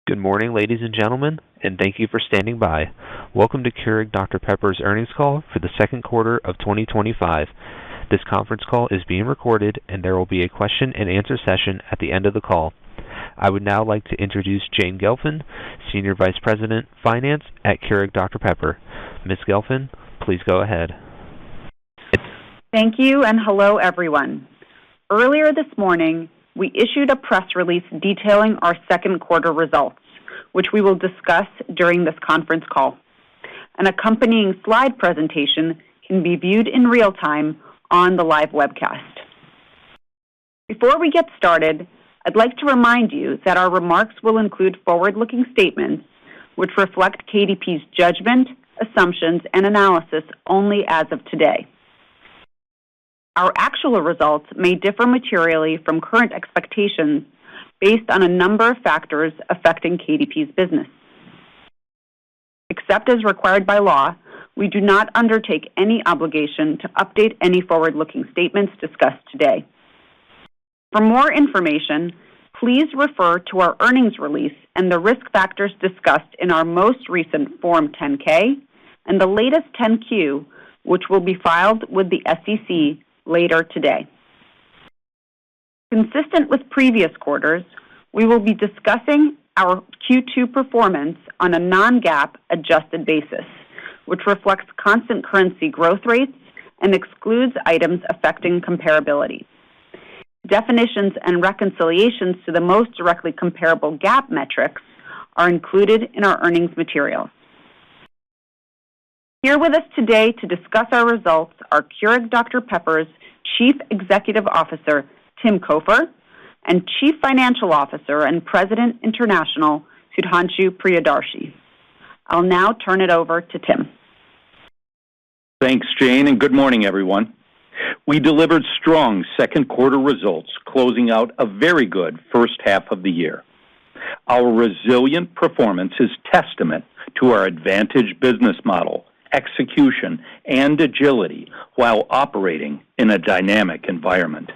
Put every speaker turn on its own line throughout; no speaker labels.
Good morning, ladies and gentlemen, and thank you for standing by. Welcome to Keurig Dr. Pepper's earnings call for the second quarter of 2025. This conference call is being recorded, and there will be a question and answer session at the end of the call. I would now like to introduce Jane Gelfand, Senior Vice President, Finance at Keurig Dr. Pepper. Ms. Gelfand, please go ahead.
Thank you, and hello, everyone. Earlier this morning, we issued a press release detailing our second quarter results, which we will discuss during this conference call. An accompanying slide presentation can be viewed in real time on the live webcast. Before we get started, I'd like to remind you that our remarks will include forward-looking statements which reflect KDP's judgment, assumptions, and analysis only as of today. Our actual results may differ materially from current expectations based on a number of factors affecting KDP's business. Except as required by law, we do not undertake any obligation to update any forward-looking statements discussed today. For more information, please refer to our earnings release and the risk factors discussed in our most recent Form 10-K and the latest 10-Q, which will be filed with the SEC later today. Consistent with previous quarters, we will be discussing our Q2 performance on a non-GAAP adjusted basis, which reflects constant currency growth rates and excludes items affecting comparability. Definitions and reconciliations to the most directly comparable GAAP metrics are included in our earnings materials. Here with us today to discuss our results are Keurig Dr. Pepper's Chief Executive Officer, Tim Cofer, and Chief Financial Officer and President International, Sudhanshu Priyadarshi. I'll now turn it over to Tim.
Thanks, Jane, and good morning, everyone. We delivered strong second quarter results, closing out a very good first half of the year. Our resilient performance is testament to our advantaged business model, execution, and agility while operating in a dynamic environment.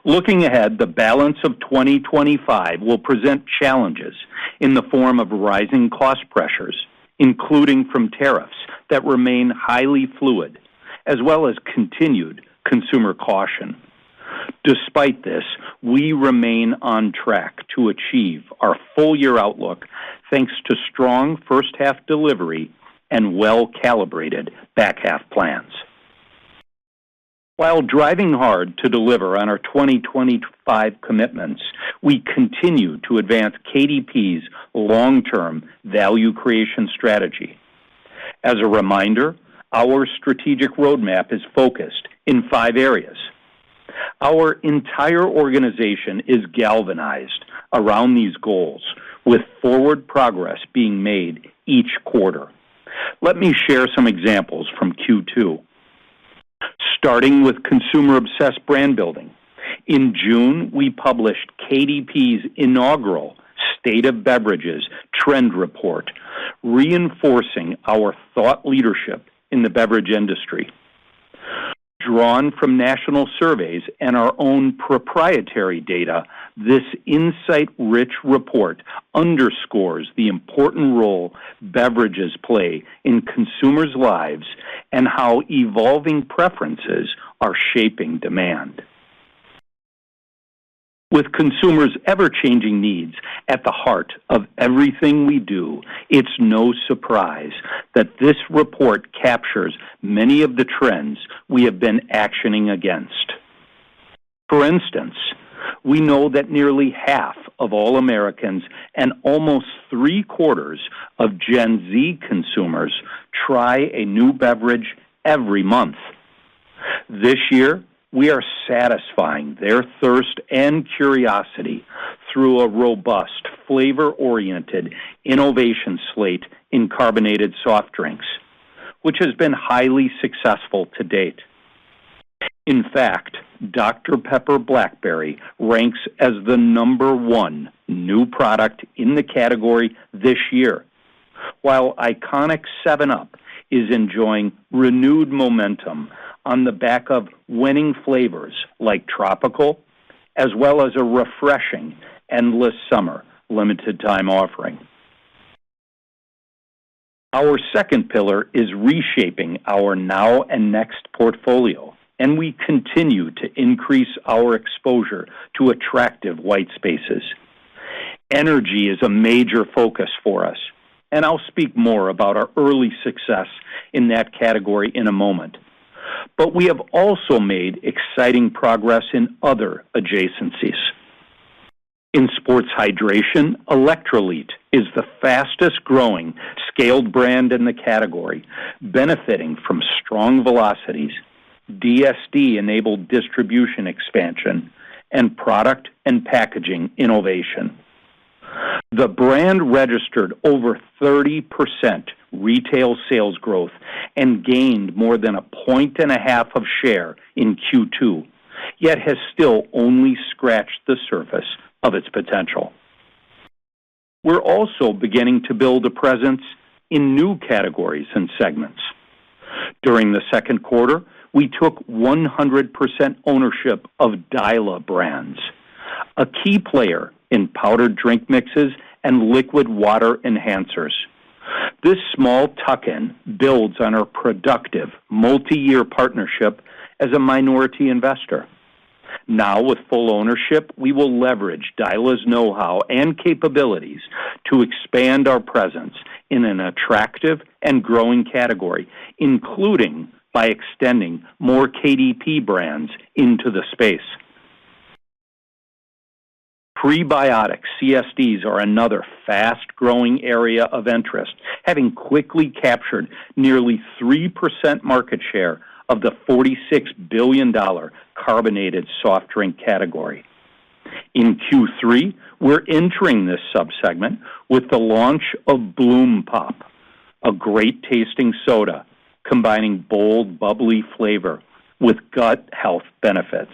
Looking ahead, the balance of 2025 will present challenges in the form of rising cost pressures, including from tariffs that remain highly fluid, as well as continued consumer caution. Despite this, we remain on track to achieve our full-year outlook thanks to strong first-half delivery and well-calibrated back-half plans. While driving hard to deliver on our 2025 commitments, we continue to advance KDP's long-term value creation strategy. As a reminder, our strategic roadmap is focused in 5 areas. Our entire organization is galvanized around these goals, with forward progress being made each quarter. Let me share some examples from Q2. Starting with consumer-obsessed brand building. In June, we published KDP's inaugural State of Beverages Trend Report, reinforcing our thought leadership in the beverage industry. Drawn from national surveys and our own proprietary data, this insight-rich report underscores the important role beverages play in consumers' lives and how evolving preferences are shaping demand. With consumers' ever-changing needs at the heart of everything we do, it's no surprise that this report captures many of the trends we have been actioning against. For instance, we know that nearly half of all Americans and almost 3/4 of Gen Z consumers try a new beverage every month. This year, we are satisfying their thirst and curiosity through a robust, flavor-oriented innovation slate in carbonated soft drinks, which has been highly successful to date. In fact, Dr. Pepper Blackberry ranks as the #1 new product in the category this year, while iconic 7-Up is enjoying renewed momentum on the back of winning flavors like tropical, as well as a refreshing endless summer limited time offering. Our second pillar is reshaping our now and next portfolio, and we continue to increase our exposure to attractive white spaces. Energy is a major focus for us, and I'll speak more about our early success in that category in a moment. But we have also made exciting progress in other adjacencies. In sports hydration, Electrolit is the fastest growing scaled brand in the category, benefiting from strong velocities, DSD-enabled distribution expansion, and product and packaging innovation. The brand registered over 30% retail sales growth and gained more than 1.5 points of share in Q2, yet has still only scratched the surface of its potential. We're also beginning to build a presence in new categories and segments. During the second quarter, we took 100% ownership of Dyla Brands, a key player in powdered drink mixes and liquid water enhancers. This small tuck-in builds on our productive multi-year partnership as a minority investor. Now, with full ownership, we will leverage Dyla's know-how and capabilities to expand our presence in an attractive and growing category, including by extending more KDP brands into the space. Prebiotic CSDs are another fast-growing area of interest, having quickly captured nearly 3% market share of the $46 billion carbonated soft drink category. In Q3, we're entering this subsegment with the launch of Bloom Pop, a great-tasting soda combining bold, bubbly flavor with gut health benefits.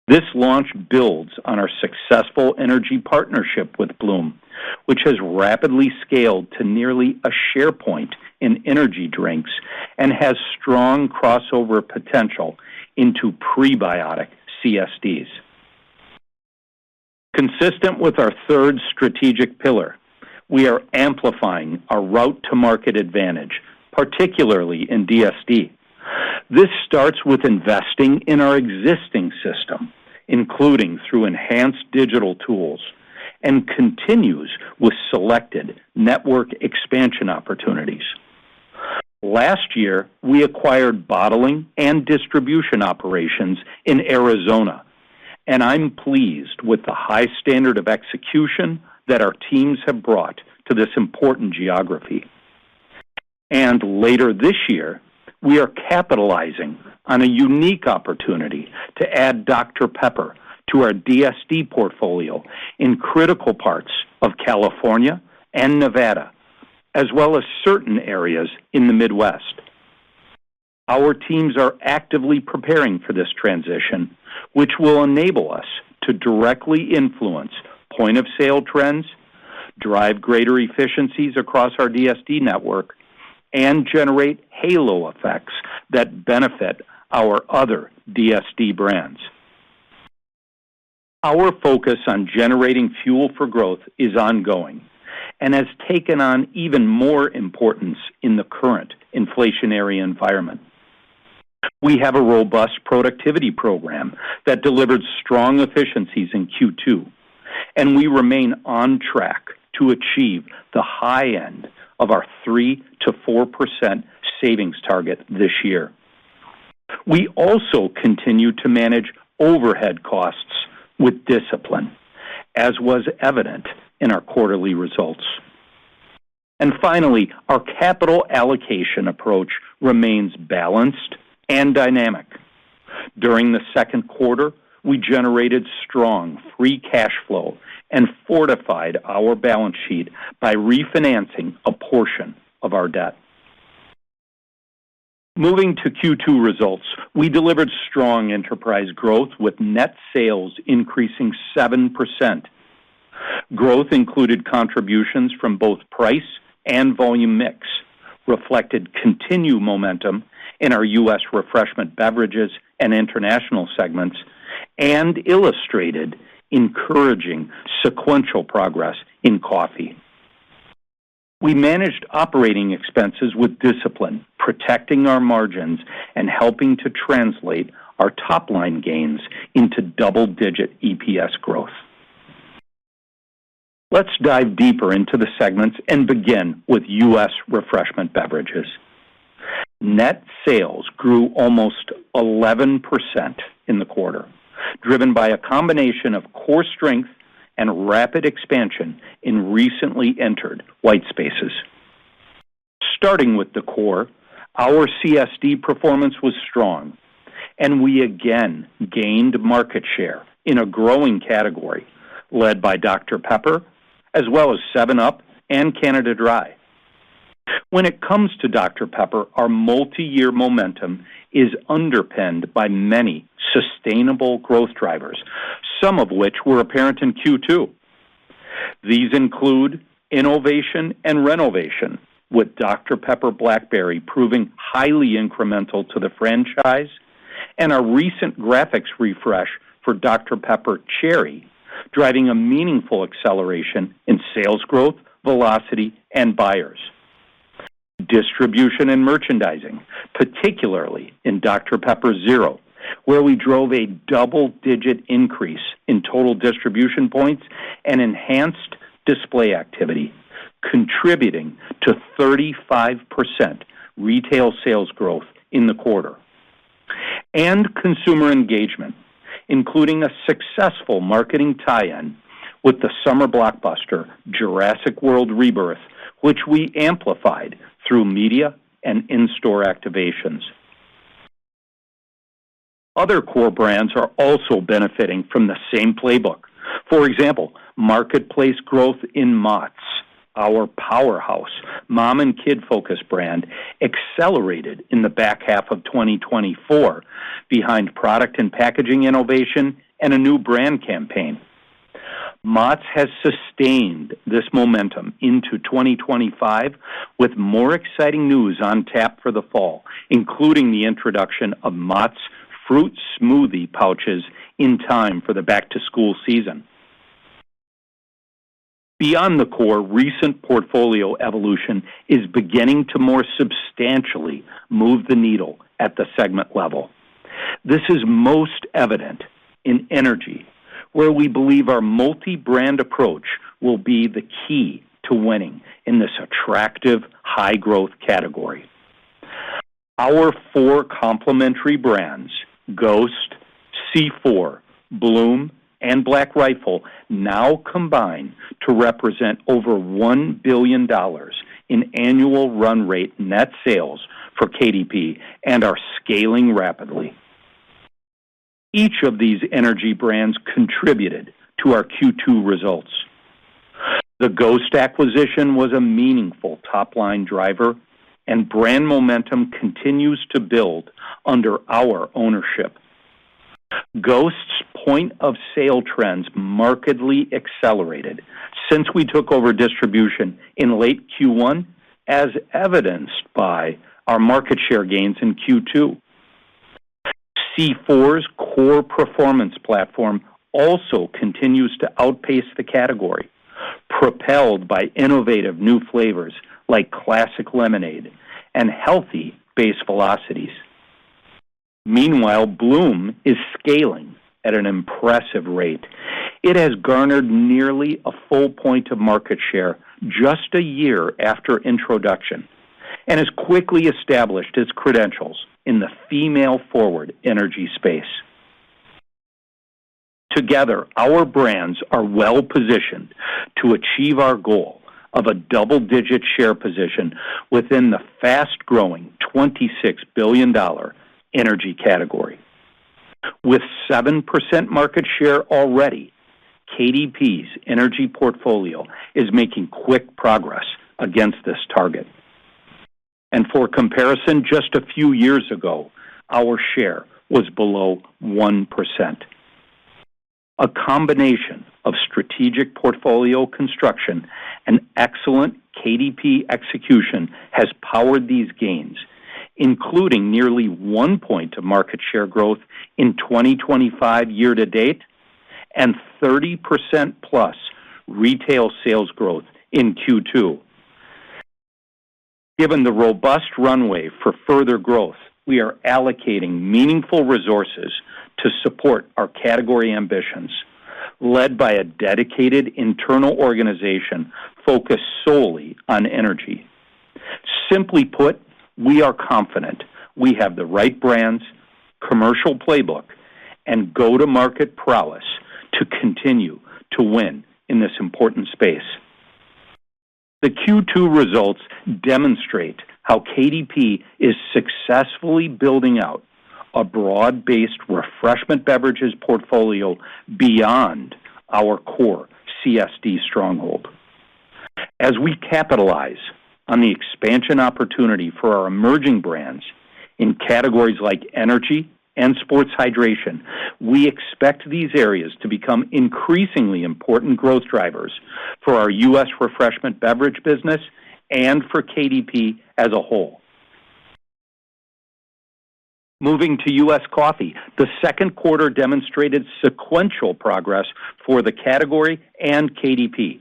This launch builds on our successful energy partnership with Bloom, which has rapidly scaled to nearly a share point in energy drinks and has strong crossover potential into prebiotic CSDs. Consistent with our third strategic pillar, we are amplifying our route-to-market advantage, particularly in DSD. This starts with investing in our existing system, including through enhanced digital tools, and continues with selected network expansion opportunities. Last year, we acquired bottling and distribution operations in Arizona, and I'm pleased with the high standard of execution that our teams have brought to this important geography. And later this year, we are capitalizing on a unique opportunity to add Dr. Pepper to our DSD portfolio in critical parts of California and Nevada, as well as certain areas in the Midwest. Our teams are actively preparing for this transition, which will enable us to directly influence point-of-sale trends, drive greater efficiencies across our DSD network, and generate halo effects that benefit our other DSD brands. Our focus on generating fuel for growth is ongoing and has taken on even more importance in the current inflationary environment. We have a robust productivity program that delivered strong efficiencies in Q2, and we remain on track to achieve the high end of our 3 to 4% savings target this year. We also continue to manage overhead costs with discipline, as was evident in our quarterly results. And finally, our capital allocation approach remains balanced and dynamic. During the second quarter, we generated strong free cash flow and fortified our balance sheet by refinancing a portion of our debt. Moving to Q2 results, we delivered strong enterprise growth with net sales increasing 7%. Growth included contributions from both price and volume mix, reflected continued momentum in our U.S. refreshment beverages and international segments, and illustrated encouraging sequential progress in coffee. We managed operating expenses with discipline, protecting our margins and helping to translate our top-line gains into double-digit EPS growth. Let's dive deeper into the segments and begin with U.S. refreshment beverages. Net sales grew almost 11% in the quarter, driven by a combination of core strength and rapid expansion in recently entered white spaces. Starting with the core, our CSD performance was strong, and we again gained market share in a growing category, led by Dr. Pepper, as well as 7-Up and Canada Dry. When it comes to Dr. Pepper, our multi-year momentum is underpinned by many sustainable growth drivers, some of which were apparent in Q2. These include innovation and renovation, with Dr. Pepper Blackberry proving highly incremental to the franchise, and our recent graphics refresh for Dr. Pepper Cherry, driving a meaningful acceleration in sales growth, velocity, and buyers. Distribution and merchandising, particularly in Dr. Pepper Zero, where we drove a double-digit increase in total distribution points and enhanced display activity, contributing to 35% retail sales growth in the quarter. And consumer engagement, including a successful marketing tie-in with the summer blockbuster Jurassic World Rebirth, which we amplified through media and in-store activations. Other core brands are also benefiting from the same playbook. For example, marketplace growth in Mott's, our powerhouse mom and kid focused brand, accelerated in the back half of 2024 behind product and packaging innovation and a new brand campaign. Mott's has sustained this momentum into 2025 with more exciting news on tap for the fall, including the introduction of Mott's fruit smoothie pouches in time for the back-to-school season. Beyond the core, recent portfolio evolution is beginning to more substantially move the needle at the segment level. This is most evident in energy, where we believe our multi-brand approach will be the key to winning in this attractive, high-growth category. Our 4 complementary brands, Ghost, C4, Bloom, and Black Rifle, now combine to represent over $1 billion in annual run rate net sales for KDP and are scaling rapidly. Each of these energy brands contributed to our Q2 results. The Ghost acquisition was a meaningful top-line driver, and brand momentum continues to build under our ownership. Ghost's point-of-sale trends markedly accelerated since we took over distribution in late Q1, as evidenced by our market share gains in Q2. C4's core performance platform also continues to outpace the category, propelled by innovative new flavors like Classic Lemonade and healthy base velocities. Meanwhile, Bloom is scaling at an impressive rate. It has garnered nearly a full point of market share just a year after introduction and has quickly established its credentials in the female-forward energy space. Together, our brands are well-positioned to achieve our goal of a double-digit share position within the fast-growing $26 billion energy category. With 7% market share already, KDP's energy portfolio is making quick progress against this target. And for comparison, just a few years ago, our share was below 1%. A combination of strategic portfolio construction and excellent KDP execution has powered these gains, including nearly 1 point of market share growth in 2025 year-to-date and 30% plus retail sales growth in Q2. Given the robust runway for further growth, we are allocating meaningful resources to support our category ambitions, led by a dedicated internal organization focused solely on energy. Simply put, we are confident we have the right brands, commercial playbook, and go-to-market prowess to continue to win in this important space. The Q2 results demonstrate how KDP is successfully building out a broad-based refreshment beverages portfolio beyond our core CSD stronghold. As we capitalize on the expansion opportunity for our emerging brands in categories like energy and sports hydration, we expect these areas to become increasingly important growth drivers for our U.S. refreshment beverage business and for KDP as a whole. Moving to U.S. coffee, the second quarter demonstrated sequential progress for the category and KDP.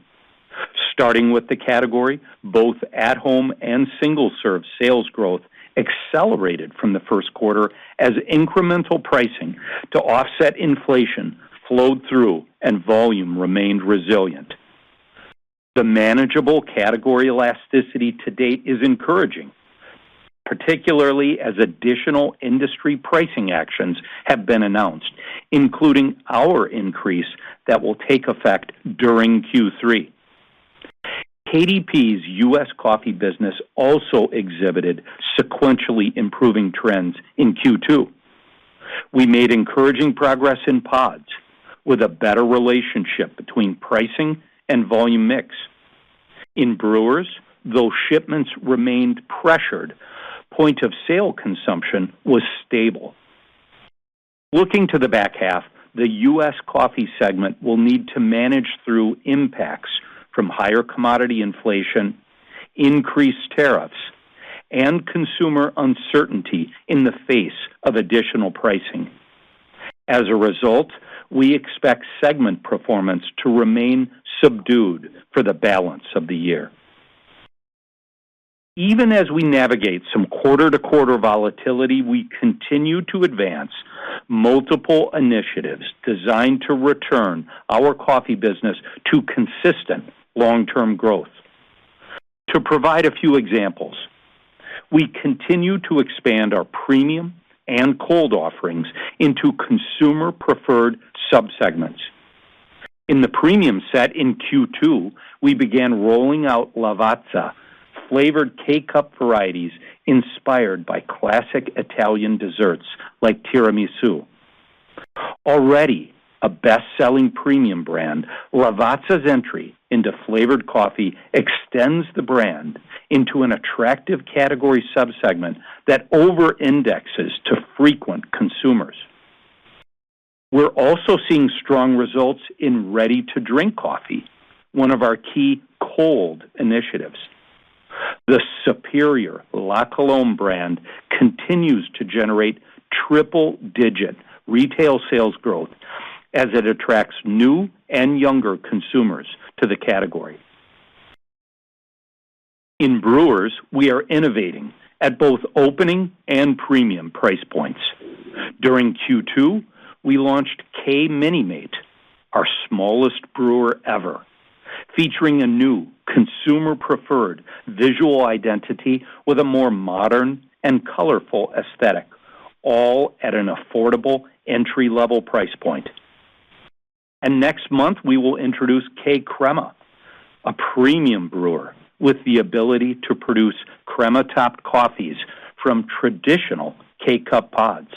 Starting with the category, both at-home and single-serve sales growth accelerated from the first quarter as incremental pricing to offset inflation flowed through and volume remained resilient. The manageable category elasticity to date is encouraging, particularly as additional industry pricing actions have been announced, including our increase that will take effect during Q3. KDP's U.S. coffee business also exhibited sequentially improving trends in Q2. We made encouraging progress in pods with a better relationship between pricing and volume mix. In brewers, though shipments remained pressured, point of sale consumption was stable. Looking to the back half, the U.S. coffee segment will need to manage through impacts from higher commodity inflation, increased tariffs, and consumer uncertainty in the face of additional pricing. As a result, we expect segment performance to remain subdued for the balance of the year. Even as we navigate some quarter-to-quarter volatility, we continue to advance multiple initiatives designed to return our coffee business to consistent long-term growth. To provide a few examples, we continue to expand our premium and cold offerings into consumer-preferred subsegments. In the premium set in Q2, we began rolling out Lavazza, flavored K-Cup varieties inspired by classic Italian desserts like tiramisu. Already a best-selling premium brand, Lavazza's entry into flavored coffee extends the brand into an attractive category subsegment that over-indexes to frequent consumers. We're also seeing strong results in ready-to-drink coffee, one of our key cold initiatives. The superior La Colombe brand continues to generate triple-digit retail sales growth as it attracts new and younger consumers to the category. In brewers, we are innovating at both opening and premium price points. During Q2, we launched K Mini-Mate, our smallest brewer ever, featuring a new consumer-preferred visual identity with a more modern and colorful aesthetic, all at an affordable entry-level price point. And next month, we will introduce K Crema, a premium brewer with the ability to produce crema-topped coffees from traditional K-Cup pods.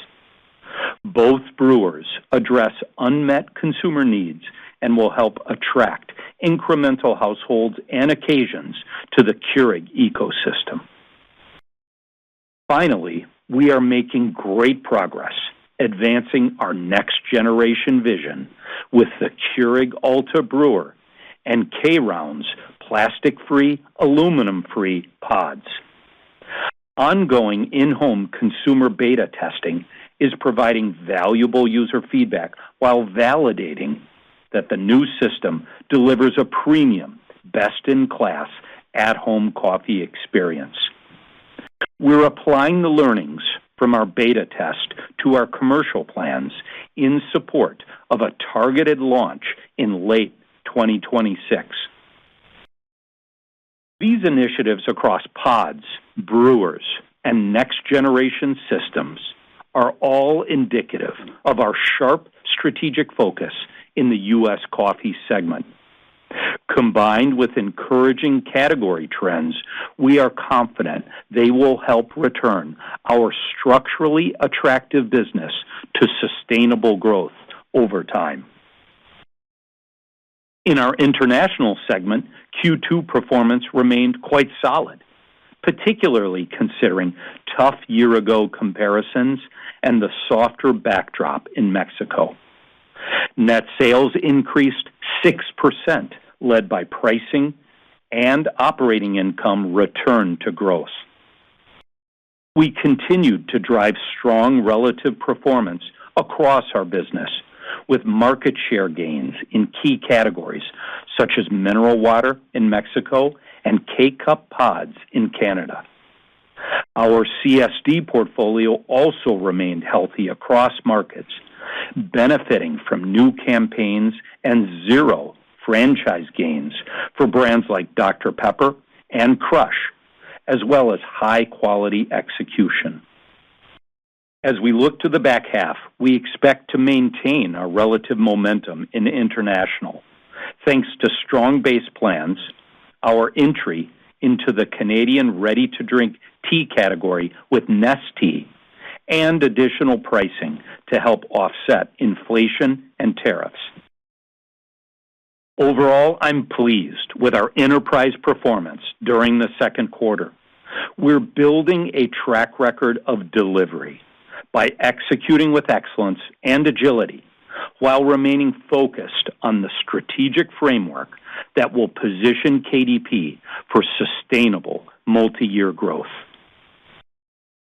Both brewers address unmet consumer needs and will help attract incremental households and occasions to the Keurig ecosystem. Finally, we are making great progress advancing our next-generation vision with the Keurig Alta Brewer and K-Rounds plastic-free, aluminum-free pods. Ongoing in-home consumer beta testing is providing valuable user feedback while validating that the new system delivers a premium, best-in-class, at-home coffee experience. We're applying the learnings from our beta test to our commercial plans in support of a targeted launch in late 2026. These initiatives across pods, brewers, and next-generation systems are all indicative of our sharp strategic focus in the U.S. coffee segment. Combined with encouraging category trends, we are confident they will help return our structurally attractive business to sustainable growth over time. In our international segment, Q2 performance remained quite solid, particularly considering tough year-ago comparisons and the softer backdrop in Mexico. Net sales increased 6%, led by pricing, and operating income returned to growth. We continued to drive strong relative performance across our business, with market share gains in key categories such as mineral water in Mexico and K-Cup pods in Canada. Our CSD portfolio also remained healthy across markets, benefiting from new campaigns and zero franchise gains for brands like Dr. Pepper and Crush, as well as high-quality execution. As we look to the back half, we expect to maintain our relative momentum in international, thanks to strong base plans, our entry into the Canadian ready-to-drink tea category with Nestea, and additional pricing to help offset inflation and tariffs. Overall, I'm pleased with our enterprise performance during the second quarter. We're building a track record of delivery by executing with excellence and agility while remaining focused on the strategic framework that will position KDP for sustainable multi-year growth.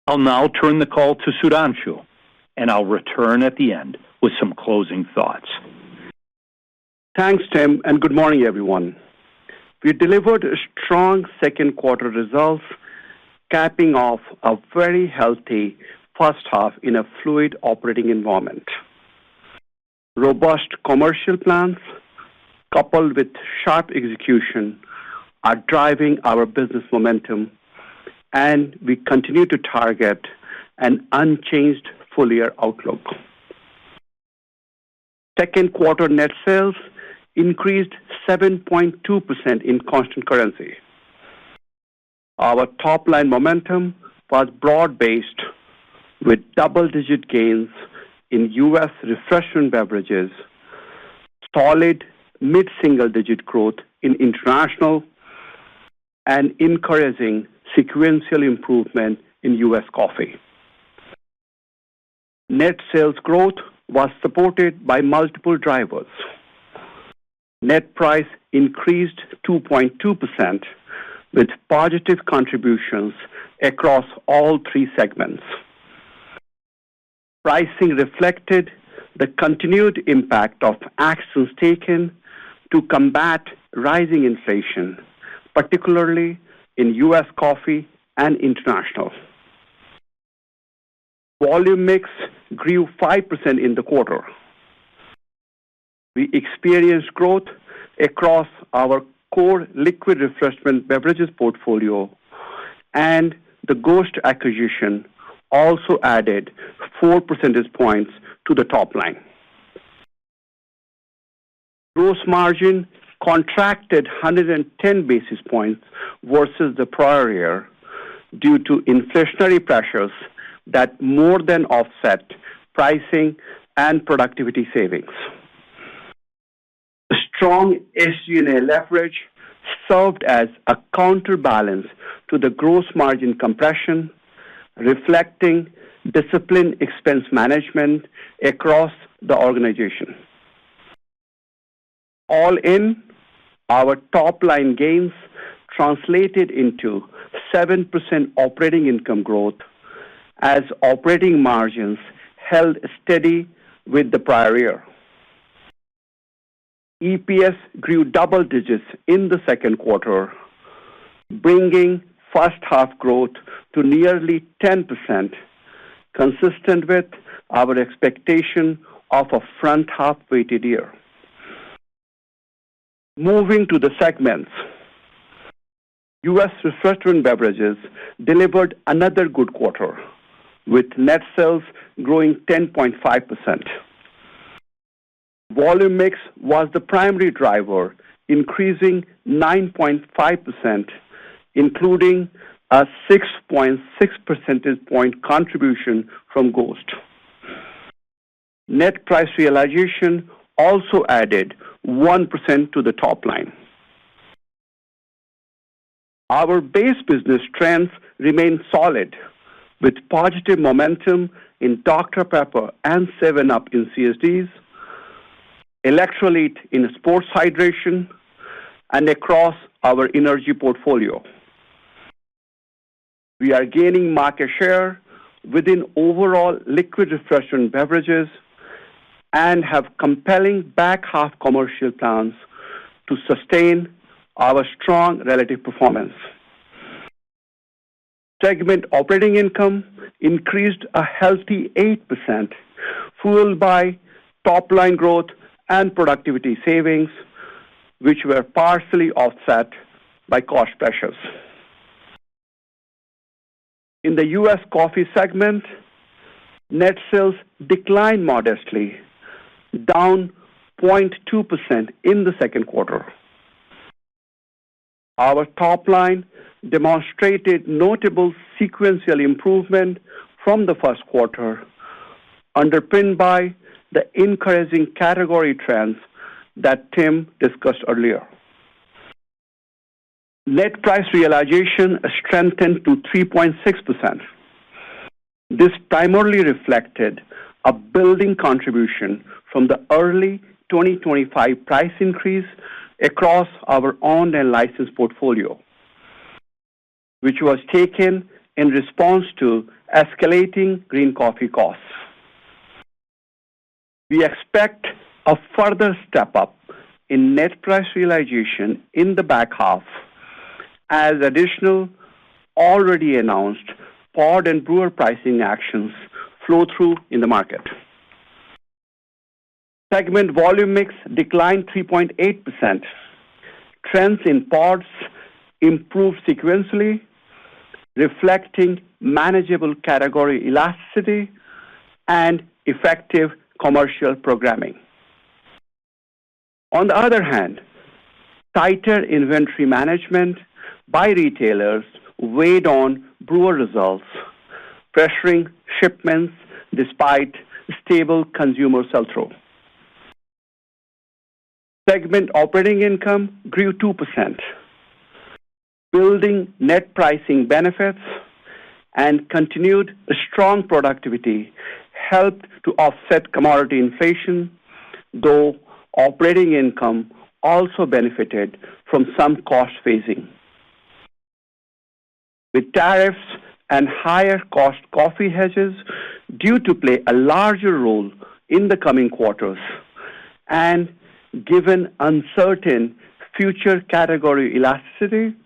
I'll now turn the call to Sudhanshu, and I'll return at the end with some closing thoughts.
Thanks, Tim, and good morning, everyone. We delivered strong second quarter results, capping off a very healthy first half in a fluid operating environment. Robust commercial plans, coupled with sharp execution, are driving our business momentum, and we continue to target an unchanged full-year outlook. Second quarter net sales increased 7.2% in constant currency. Our top-line momentum was broad-based, with double-digit gains in U.S. refreshment beverages, solid mid-single-digit growth in international, and encouraging sequential improvement in U.S. coffee. Net sales growth was supported by multiple drivers. Net price increased 2.2%, with positive contributions across all three segments. Pricing reflected the continued impact of actions taken to combat rising inflation, particularly in U.S. coffee and international. Volume mix grew 5% in the quarter. We experienced growth across our core liquid refreshment beverages portfolio, and the Ghost acquisition also added 4 percentage points to the top line. Gross margin contracted 110 basis points versus the prior year due to inflationary pressures that more than offset pricing and productivity savings. The strong SG&A leverage served as a counterbalance to the gross margin compression, reflecting disciplined expense management across the organization. All in, our top-line gains translated into 7% operating income growth as operating margins held steady with the prior year. EPS grew double digits in the second quarter, bringing first half growth to nearly 10%, consistent with our expectation of a front half weighted year. Moving to the segments, U.S. refreshment beverages delivered another good quarter, with net sales growing 10.5%. Volume mix was the primary driver, increasing 9.5%, including a 6.6 percentage point contribution from Ghost. Net price realization also added 1% to the top line. Our base business trends remain solid, with positive momentum in Dr. Pepper and 7-Up in CSDs, Electrolyte in sports hydration, and across our energy portfolio. We are gaining market share within overall liquid refreshment beverages and have compelling back half commercial plans to sustain our strong relative performance. Segment operating income increased a healthy 8%, fueled by top-line growth and productivity savings, which were partially offset by cost pressures. In the U.S. coffee segment, net sales declined modestly, down 0.2% in the second quarter. Our top line demonstrated notable sequential improvement from the first quarter, underpinned by the encouraging category trends that Tim discussed earlier. Net price realization strengthened to 3.6%. This primarily reflected a building contribution from the early 2025 price increase across our owned and licensed portfolio, which was taken in response to escalating green coffee costs. We expect a further step up in net price realization in the back half as additional already announced pod and brewer pricing actions flow through in the market. Segment volume mix declined 3.8%. Trends in pods improved sequentially, reflecting manageable category elasticity and effective commercial programming. On the other hand, tighter inventory management by retailers weighed on brewer results, pressuring shipments despite stable consumer sell-through. Segment operating income grew 2%. Building net pricing benefits and continued strong productivity helped to offset commodity inflation, though operating income also benefited from some cost phasing. With tariffs and higher cost coffee hedges due to play a larger role in the coming quarters, and given uncertain future category elasticity,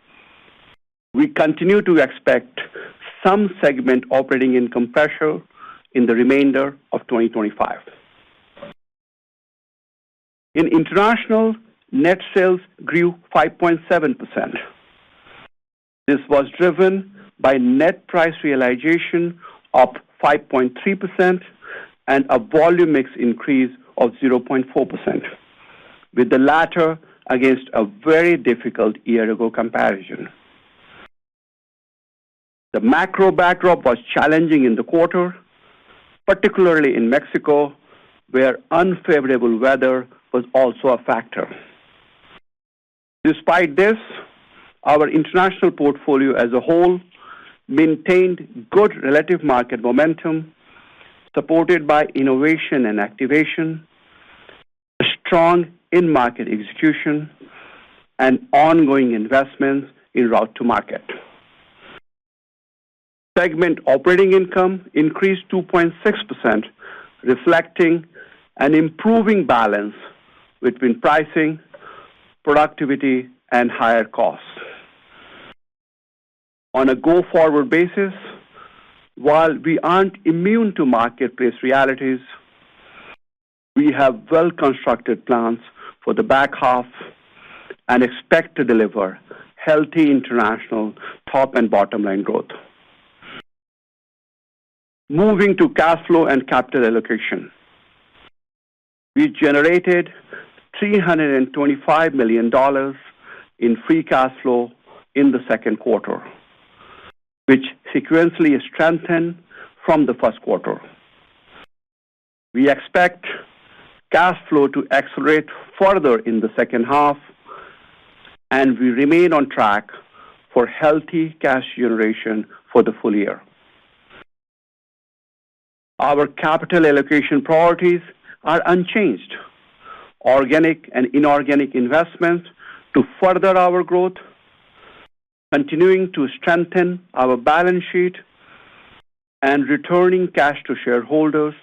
we continue to expect some segment operating income pressure in the remainder of 2025. In international, net sales grew 5.7%. This was driven by net price realization of 5.3% and a volume mix increase of 0.4%, with the latter against a very difficult year-ago comparison. The macro backdrop was challenging in the quarter, particularly in Mexico, where unfavorable weather was also a factor. Despite this, our international portfolio as a whole maintained good relative market momentum, supported by innovation and activation, strong in-market execution, and ongoing investments in route to market. Segment operating income increased 2.6%, reflecting an improving balance between pricing, productivity, and higher costs. On a go-forward basis, while we aren't immune to marketplace realities, we have well-constructed plans for the back half and expect to deliver healthy international top and bottom line growth. Moving to cash flow and capital allocation. We generated $325 million in free cash flow in the second quarter, which sequentially strengthened from the first quarter. We expect cash flow to accelerate further in the second half, and we remain on track for healthy cash generation for the full year. Our capital allocation priorities are unchanged. Organic and inorganic investments to further our growth, continuing to strengthen our balance sheet, and returning cash to shareholders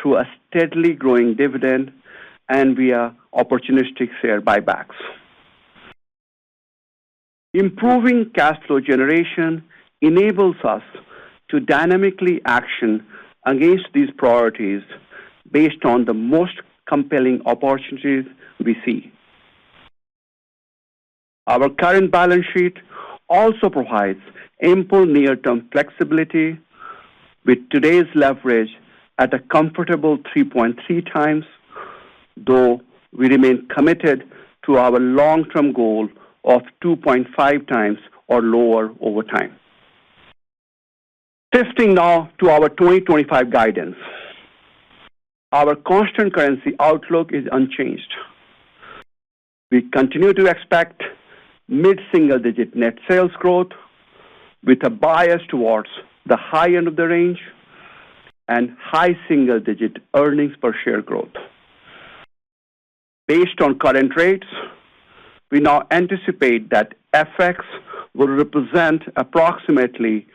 through a steadily growing dividend and via opportunistic share buybacks. Improving cash flow generation enables us to dynamically action against these priorities based on the most compelling opportunities we see. Our current balance sheet also provides ample near-term flexibility with today's leverage at a comfortable 3.3 times, though we remain committed to our long-term goal of 2.5 times or lower over time. Shifting now to our 2025 guidance. Our constant currency outlook is unchanged. We continue to expect mid-single-digit net sales growth with a bias towards the high end of the range and high single-digit earnings per share growth. Based on current rates, we now anticipate that FX will represent approximately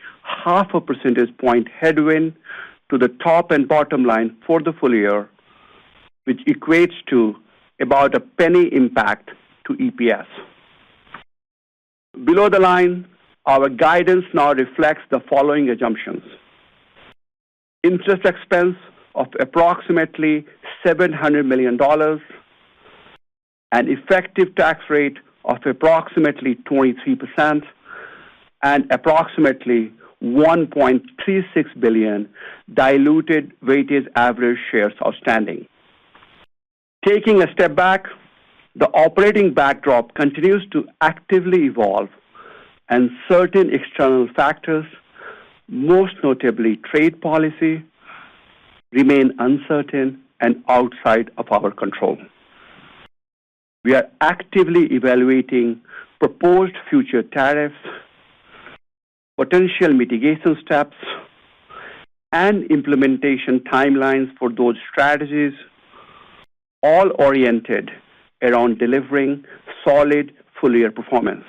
0.5 percentage point headwind to the top and bottom line for the full year, which equates to about a penny impact to EPS. Below the line, our guidance now reflects the following assumptions. Interest expense of approximately $700 million, an effective tax rate of approximately 23%, and approximately 1.36 billion diluted weighted average shares outstanding. Taking a step back, the operating backdrop continues to actively evolve, and certain external factors, most notably trade policy, remain uncertain and outside of our control. We are actively evaluating proposed future tariffs, potential mitigation steps, and implementation timelines for those strategies, all oriented around delivering solid full-year performance.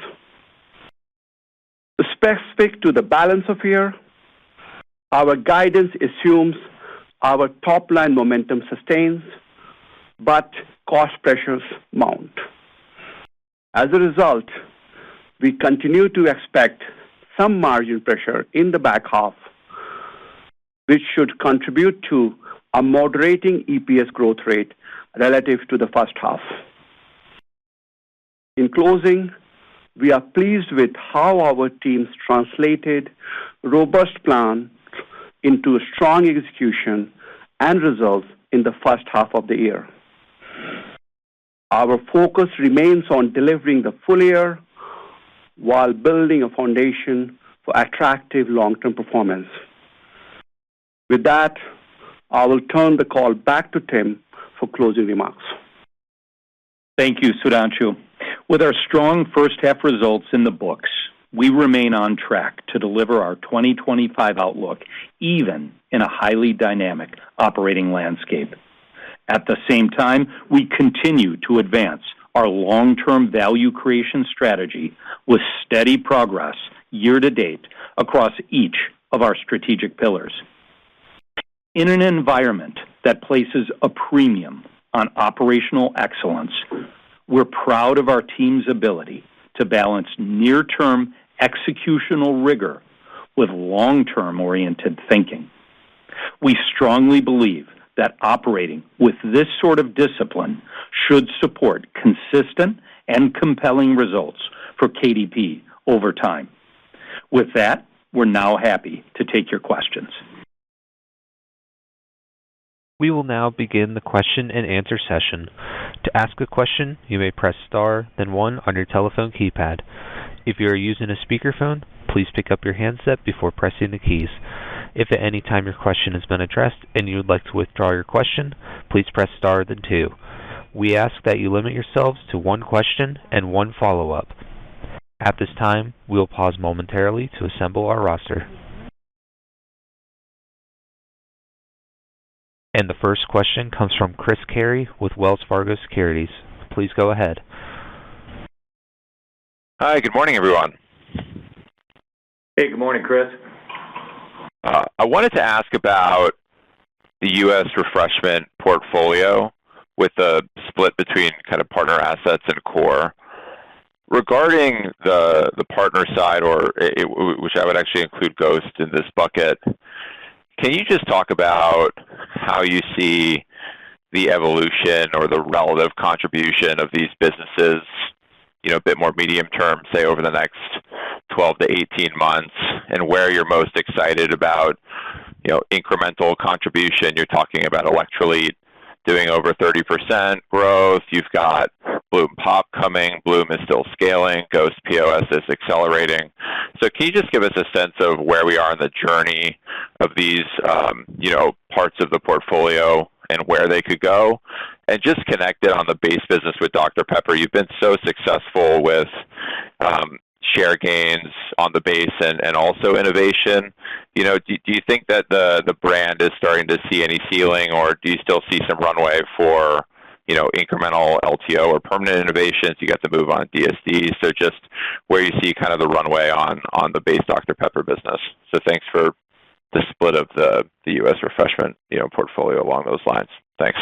Specific to the balance of year, our guidance assumes our top-line momentum sustains, but cost pressures mount. As a result, we continue to expect some margin pressure in the back half, which should contribute to a moderating EPS growth rate relative to the first half. In closing, we are pleased with how our teams translated robust plans into strong execution and results in the first half of the year. Our focus remains on delivering the full year while building a foundation for attractive long-term performance. With that, I will turn the call back to Tim for closing remarks.
Thank you, Sudhanshu. With our strong first half results in the books, we remain on track to deliver our 2025 outlook, even in a highly dynamic operating landscape. At the same time, we continue to advance our long-term value creation strategy with steady progress year to date across each of our strategic pillars. In an environment that places a premium on operational excellence, we're proud of our team's ability to balance near-term executional rigor with long-term oriented thinking. We strongly believe that operating with this sort of discipline should support consistent and compelling results for KDP over time. With that, we're now happy to take your questions.
We will now begin the question and answer session. To ask a question, you may press star, then 1 on your telephone keypad. If you are using a speakerphone, please pick up your handset before pressing the keys. If at any time your question has been addressed and you would like to withdraw your question, please press star, then 2. We ask that you limit yourselves to one question and one follow-up. At this time, we will pause momentarily to assemble our roster. And the first question comes from Chris Carey with Wells Fargo Securities. Please go ahead.
Hi, good morning, everyone.
Hey, good morning, Chris.
I wanted to ask about the U.S. refreshment portfolio with the split between kind of partner assets and core. Regarding the partner side, which I would actually include Ghost in this bucket, can you just talk about how you see the evolution or the relative contribution of these businesses, a bit more medium term, say over the next 12 to 18 months, and where you're most excited about, incremental contribution? You're talking about Electrolit doing over 30% growth. You've got Bloom Pop coming. Bloom is still scaling. Ghost POS is accelerating. So can you just give us a sense of where we are in the journey of these, parts of the portfolio and where they could go? And just connect it on the base business with Dr. Pepper. You've been so successful with share gains on the base and also innovation. Do you think that the brand is starting to see any ceiling, or do you still see some runway for, incremental LTO or permanent innovations? You got to move on DSD. So just where you see kind of the runway on the base Dr. Pepper business. So thanks for the split of the U.S. refreshment, portfolio along those lines. Thanks.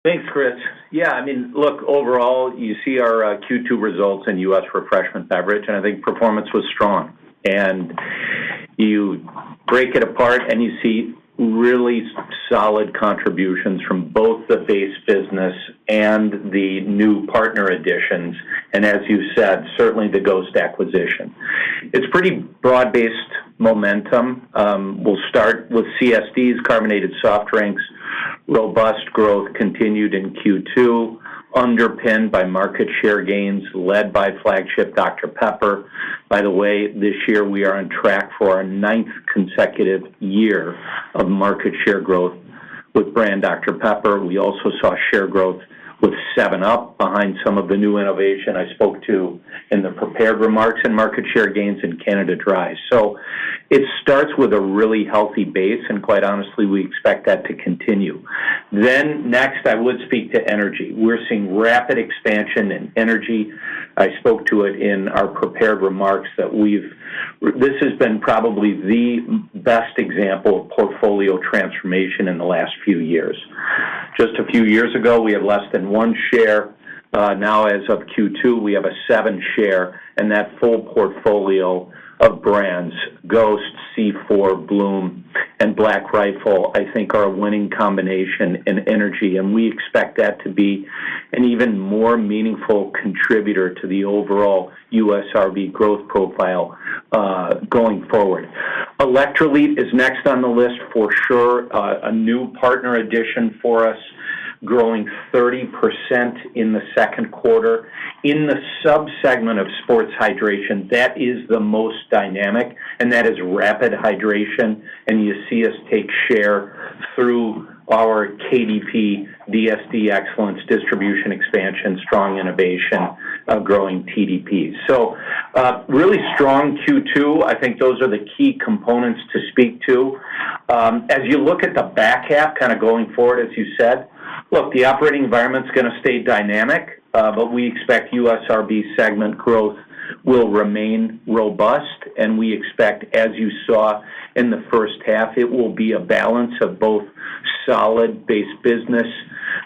Thanks, Chris. Yeah, look, overall, you see our Q2 results in U.S. refreshment beverage, and I think performance was strong. And you break it apart, and you see really solid contributions from both the base business and the new partner additions. And as you said, certainly the Ghost acquisition. It's pretty broad-based momentum. We'll start with CSDs, carbonated soft drinks. Robust growth continued in Q2, underpinned by market share gains led by flagship Dr. Pepper. By the way, this year we are on track for our 9th consecutive year of market share growth with brand Dr. Pepper. We also saw share growth with 7-Up behind some of the new innovation I spoke to in the prepared remarks, and market share gains in Canada Dry. So it starts with a really healthy base, and quite honestly, we expect that to continue. Then next, I would speak to energy. We're seeing rapid expansion in energy. I spoke to it in our prepared remarks that this has been probably the best example of portfolio transformation in the last few years. Just a few years ago, we had less than 1 share. Now, as of Q2, we have a 7 share, and that full portfolio of brands, Ghost, C4, Bloom, and Black Rifle, I think are a winning combination in energy, and we expect that to be an even more meaningful contributor to the overall USRB growth profile going forward. Electrolit is next on the list for sure, a new partner addition for us, growing 30% in the second quarter. In the sub-segment of sports hydration, that is the most dynamic, and that is rapid hydration, and you see us take share through our KDP DSD excellence, distribution expansion, strong innovation, growing TDPs. So really strong Q2. I think those are the key components to speak to. As you look at the back half, kind of going forward, as you said, look, the operating environment's going to stay dynamic. but we expect USRB segment growth will remain robust, and we expect, as you saw in the first half, it will be a balance of both solid base business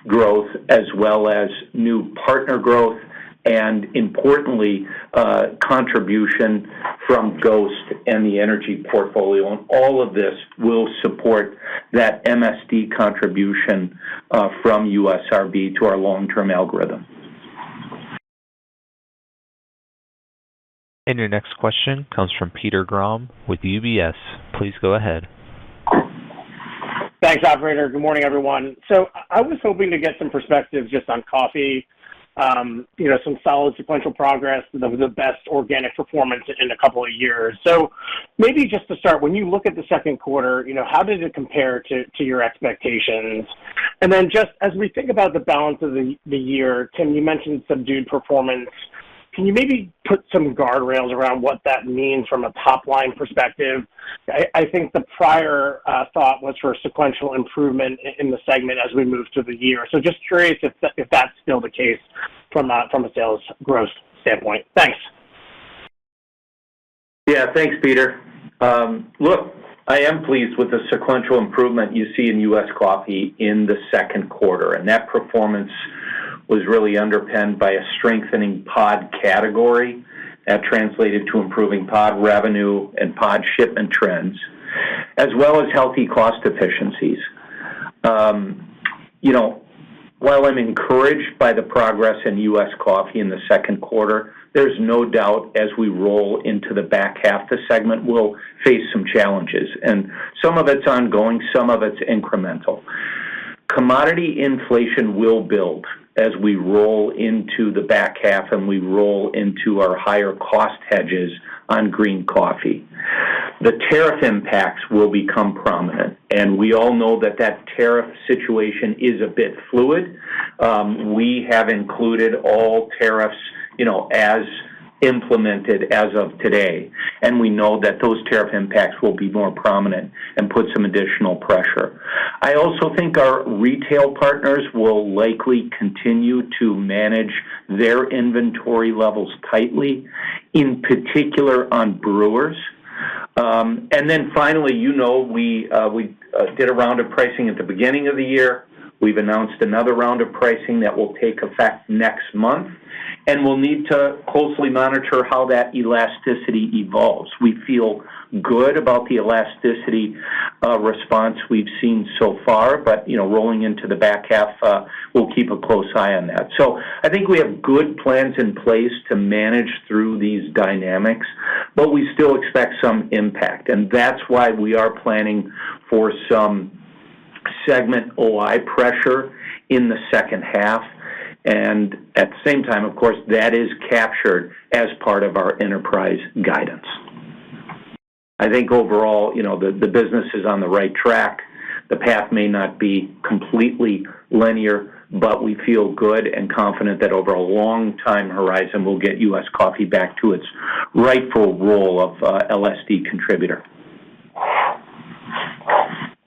growth as well as new partner growth, and importantly, contribution from Ghost and the energy portfolio. And all of this will support that MSD contribution from USRB to our long-term algorithm.
And your next question comes from Peter Grom with UBS. Please go ahead.
Thanks, operator. Good morning, everyone. So I was hoping to get some perspective just on coffee. Some solid sequential progress, the best organic performance in a couple of years. So maybe just to start, when you look at the second quarter, how did it compare to your expectations? And then just as we think about the balance of the year, Tim, you mentioned subdued performance. Can you maybe put some guardrails around what that means from a top-line perspective? I think the prior thought was for sequential improvement in the segment as we move through the year. So just curious if that's still the case from a sales growth standpoint. Thanks.
Yeah, thanks, Peter. Look, I am pleased with the sequential improvement you see in U.S. coffee in the second quarter, and that performance was really underpinned by a strengthening pod category that translated to improving pod revenue and pod shipment trends, as well as healthy cost efficiencies. While I'm encouraged by the progress in U.S. coffee in the second quarter, there's no doubt as we roll into the back half, the segment will face some challenges, and some of it's ongoing, some of it's incremental. Commodity inflation will build as we roll into the back half and we roll into our higher cost hedges on green coffee. The tariff impacts will become prominent, and we all know that tariff situation is a bit fluid. We have included all tariffs, as implemented as of today, and we know that those tariff impacts will be more prominent and put some additional pressure. I also think our retail partners will likely continue to manage their inventory levels tightly, in particular on brewers. And then finally, we did a round of pricing at the beginning of the year. We've announced another round of pricing that will take effect next month, and we'll need to closely monitor how that elasticity evolves. We feel good about the elasticity response we've seen so far, but rolling into the back half, we'll keep a close eye on that. So I think we have good plans in place to manage through these dynamics, but we still expect some impact, and that's why we are planning for some segment OI pressure in the second half. And at the same time, of course, that is captured as part of our enterprise guidance. I think overall, the business is on the right track. The path may not be completely linear, but we feel good and confident that over a long time horizon, we'll get U.S. coffee back to its rightful role of LSD contributor.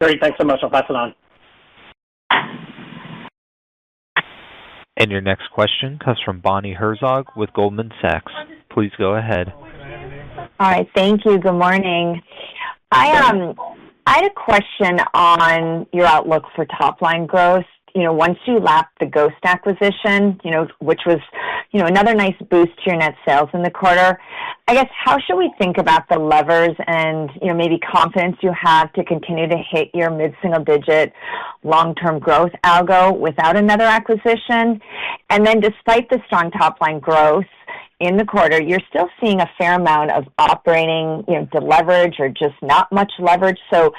Great, thanks so much. I'll pass it on.
And your next question comes from Bonnie Herzog with Goldman Sachs. Please go ahead.
All right, thank you. Good morning. I had a question on your outlook for top-line growth. Once you lap the Ghost acquisition, which was, another nice boost to your net sales in the quarter, I guess, how should we think about the levers and, maybe confidence you have to continue to hit your mid-single-digit long-term growth algo without another acquisition? And then despite the strong top-line growth in the quarter, you're still seeing a fair amount of operating, deleverage or just not much leverage. So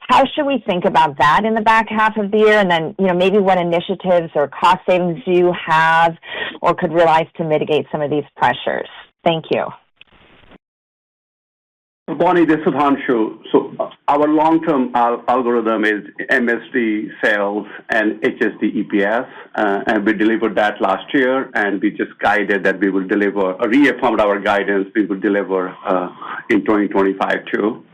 how should we think about that in the back half of the year? And then, maybe what initiatives or cost savings do you have or could realize to mitigate some of these pressures? Thank you.
Bonnie, this is Hanshu. So our long-term algorithm is MSD sales and HSD EPS, and we delivered that last year, and we just guided that we will deliver, reaffirmed our guidance, we will deliver in 2025 too.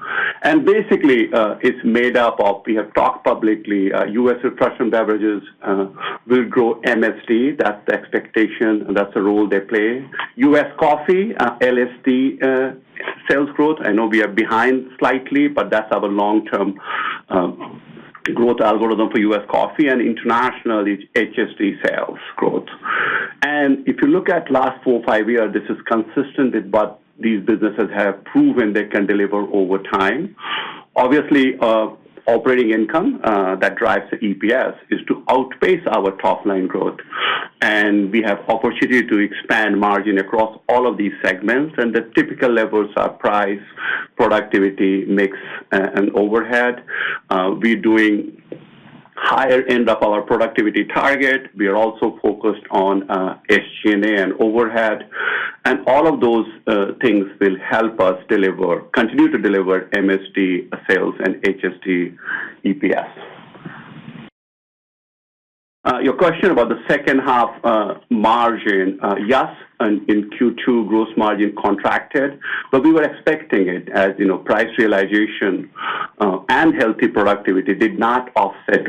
And basically, it's made up of, we have talked publicly, U.S. refreshment beverages will grow MSD. That's the expectation, and that's the role they play. U.S. coffee, LSD sales growth. I know we are behind slightly, but that's our long-term growth algorithm for U.S. coffee, and international is HSD sales growth. And if you look at last 4 or 5 years, this is consistent with what these businesses have proven they can deliver over time. Obviously, operating income that drives the EPS is to outpace our top-line growth. And we have opportunity to expand margin across all of these segments, and the typical levels are price, productivity, mix, and overhead. We're doing higher end of our productivity target. We are also focused on SG&A and overhead. And all of those things will help us continue to deliver MSD sales and HSD EPS. Your question about the second half margin, yes, in Q2, gross margin contracted, but we were expecting it as, price realization and healthy productivity did not offset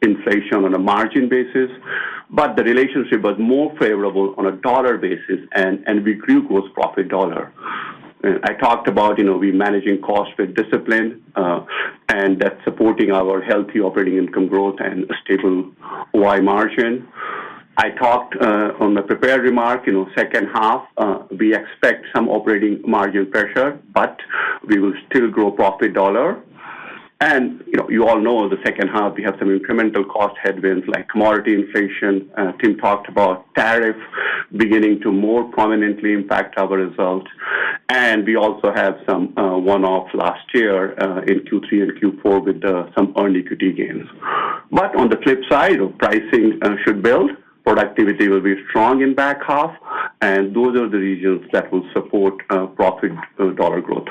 inflation on a margin basis, but the relationship was more favorable on a dollar basis, and we grew gross profit dollar. I talked about, we managing costs with discipline, and that's supporting our healthy operating income growth and a stable OI margin. I talked on the prepared remark, second half, we expect some operating margin pressure, but we will still grow profit dollar. And, you all know the second half, we have some incremental cost headwinds like commodity inflation. Tim talked about tariff beginning to more prominently impact our results. And we also have some one-off last year in Q3 and Q4 with some earned equity gains. But on the flip side, pricing should build. Productivity will be strong in back half, and those are the regions that will support profit dollar growth.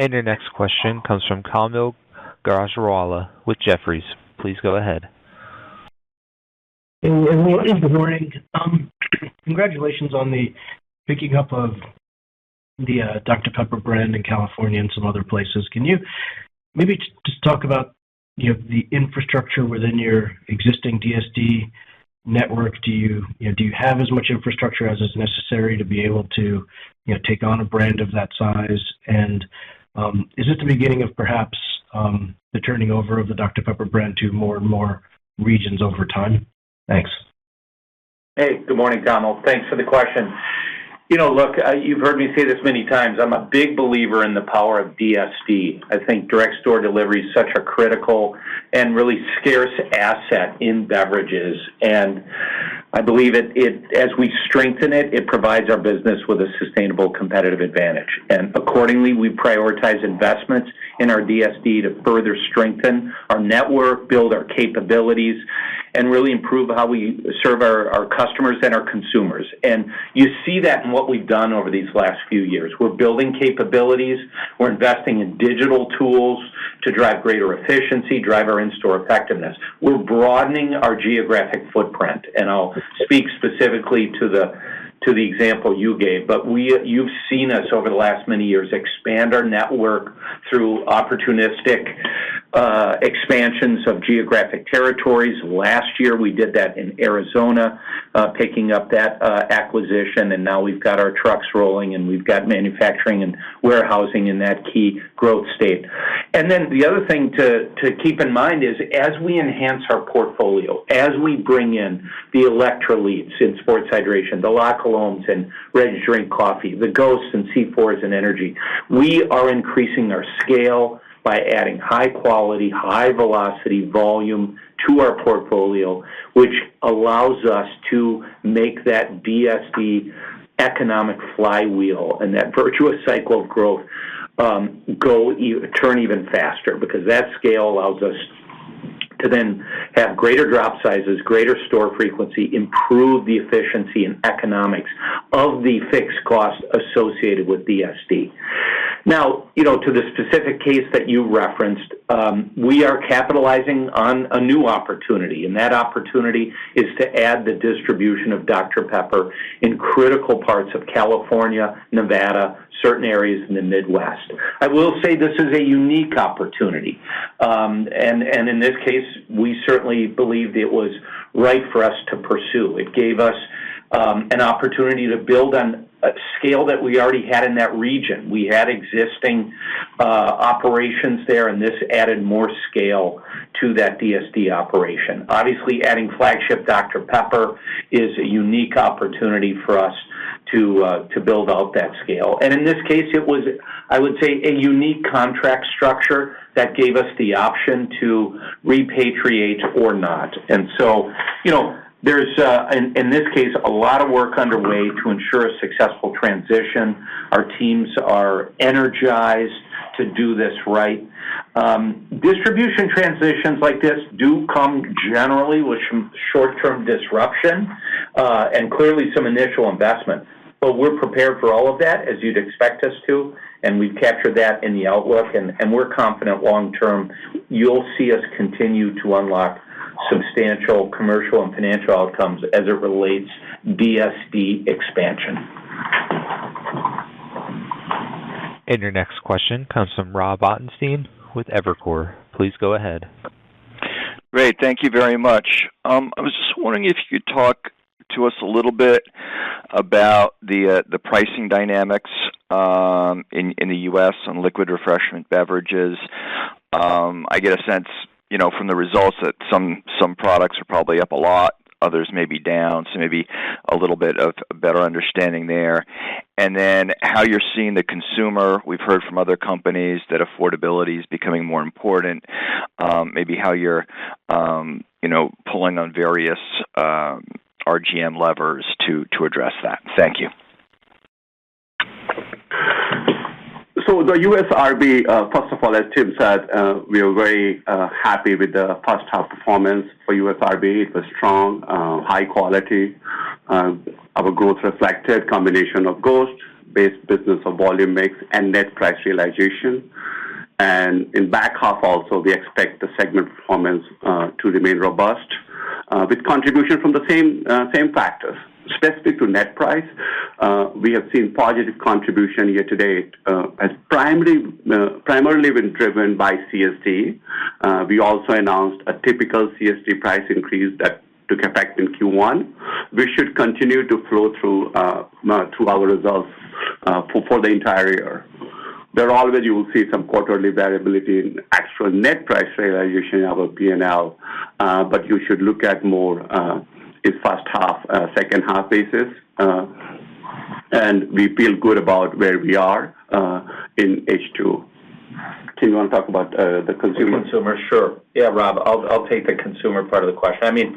And your next question comes from Kaumil Gajrawala with Jefferies. Please go ahead.
Hey, everyone. Good morning. Congratulations on the picking up of the Dr. Pepper brand in California and some other places. Can you maybe just talk about the infrastructure within your existing DSD network? Do you have as much infrastructure as is necessary to be able to take on a brand of that size? And is it the beginning of perhaps the turning over of the Dr. Pepper brand to more and more regions over time? Thanks.
Hey, good morning, Donald. Thanks for the question. Look, you've heard me say this many times. I'm a big believer in the power of DSD. I think direct store delivery is such a critical and really scarce asset in beverages. And I believe as we strengthen it, it provides our business with a sustainable competitive advantage. And accordingly, we prioritize investments in our DSD to further strengthen our network, build our capabilities, and really improve how we serve our customers and our consumers. And you see that in what we've done over these last few years. We're building capabilities. We're investing in digital tools to drive greater efficiency, drive our in-store effectiveness. We're broadening our geographic footprint, and I'll speak specifically to the example you gave, but you've seen us over the last many years expand our network through opportunistic expansions of geographic territories. Last year we did that in Arizona, picking up that acquisition, and now we've got our trucks rolling and we've got manufacturing and warehousing in that key growth state. And then the other thing to keep in mind is as we enhance our portfolio, as we bring in the electrolytes in sports hydration, the La Colombe's and ready-to-drink coffee, the Ghosts and C4s in energy, we are increasing our scale by adding high-quality, high-velocity volume to our portfolio, which allows us to make that DSD economic flywheel and that virtuous cycle of growth turn even faster, because that scale allows us to then have greater drop sizes, greater store frequency, improve the efficiency and economics of the fixed cost associated with DSD. Now, to the specific case that you referenced, we are capitalizing on a new opportunity, and that opportunity is to add the distribution of Dr. Pepper in critical parts of California, Nevada, certain areas in the Midwest. I will say this is a unique opportunity, and in this case, we certainly believed it was right for us to pursue. It gave us an opportunity to build on a scale that we already had in that region. We had existing operations there, and this added more scale to that DSD operation. Obviously, adding flagship Dr. Pepper is a unique opportunity for us to build out that scale. And in this case, it was, I would say, a unique contract structure that gave us the option to repatriate or not. And so, there's, in this case, a lot of work underway to ensure a successful transition. Our teams are energized to do this right. Distribution transitions like this do come generally with some short-term disruption and clearly some initial investment. But we're prepared for all of that, as you'd expect us to, and we've captured that in the outlook, and we're confident long-term you'll see us continue to unlock substantial commercial and financial outcomes as it relates DSD expansion.
And your next question comes from Rob Ottenstein with Evercore. Please go ahead.
Great. Thank you very much. I was just wondering if you could talk to us a little bit about the pricing dynamics in the U.S. on liquid refreshment beverages. I get a sense, from the results that some products are probably up a lot, others may be down, so maybe a little bit of a better understanding there. And then how you're seeing the consumer. We've heard from other companies that affordability is becoming more important. Maybe how you're, pulling on various RGM levers to address that. Thank you.
So the USRB, first of all, as Tim said, we are very happy with the first half performance for USRB. It was strong, high quality. Our growth reflected combination of base business of volume mix and net price realization. And in back half also, we expect the segment performance to remain robust with contribution from the same factors. Specific to net price, we have seen positive contribution year to date as primarily been driven by CSD. We also announced a typical CSD price increase that took effect in Q1. We should continue to flow through our results for the entire year. There always you will see some quarterly variability in actual net price realization in our P&L, but you should look at more is first half, second half basis, and we feel good about where we are in H2. Tim, you want to talk about the consumer?
The consumer, sure. Yeah, Rob, I'll take the consumer part of the question. I mean,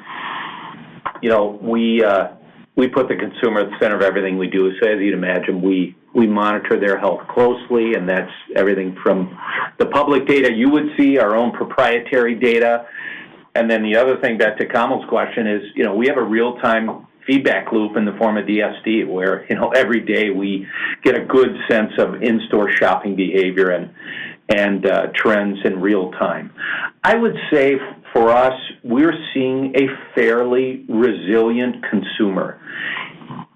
we put the consumer at the center of everything we do. So as you'd imagine, we monitor their health closely, and that's everything from the public data you would see, our own proprietary data. And then the other thing, back to Kamal's question, is, we have a real-time feedback loop in the form of DSD where, every day we get a good sense of in-store shopping behavior and trends in real time. I would say for us, we're seeing a fairly resilient consumer,